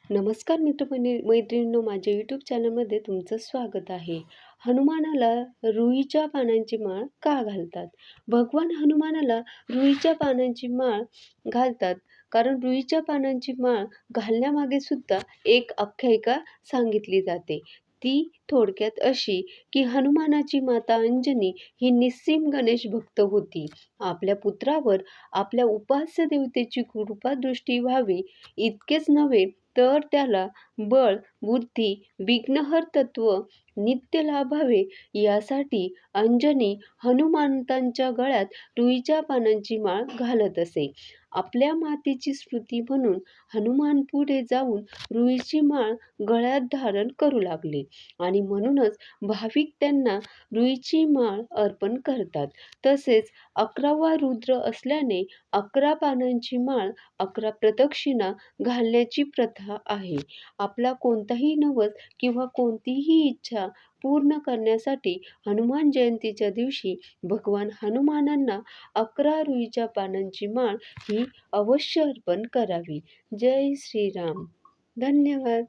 नमस्कार मैत्रिणींनो, माझ्या यूट्यूब चॅनलमध्ये तुमचं स्वागत आहे. हनुमानाला रुईच्या पानांची माळ का घालतात? भगवान हनुमानाला रुईच्या पानांची माळ घालतात कारण रुईच्या पानांची माळ घालण्यामागे सुद्धा एक आख्यायिका सांगितली जाते. ती थोडक्यात अशी की हनुमानाची माता अंजनी ही निस्सीम गणेश भक्त होती. आपल्या पुत्रावर आपल्या उपास्य देवतेची कृपादृष्टी व्हावी इतकेच नव्हे तर त्याला बळ, बुद्धी, विघ्नहर तत्व नित्य लाभावे यासाठी अंजनी हनुमंताच्या गळ्यात रुईच्या पानांची माळ घालत असे. आपल्या मातेची स्मृती म्हणून हनुमान पुढे जाऊन रुईची माळ गळ्यात धारण करू लागले आणि म्हणूनच भाविक त्यांना रुईची माळ अर्पण करतात. तसेच 11वा रुद्र असल्याने 11 पानांची माळ 11 प्रदक्षिणा घालण्याची प्रथा आहे. आपला कोणताही नवस किंवा कोणतीही इच्छा पूर्ण करण्यासाठी हनुमान जयंतीच्या दिवशी भगवान हनुमानांना 11 रुईच्या पानांची माळ ही अवश्य अर्पण करावी. जय श्रीराम. धन्यवाद.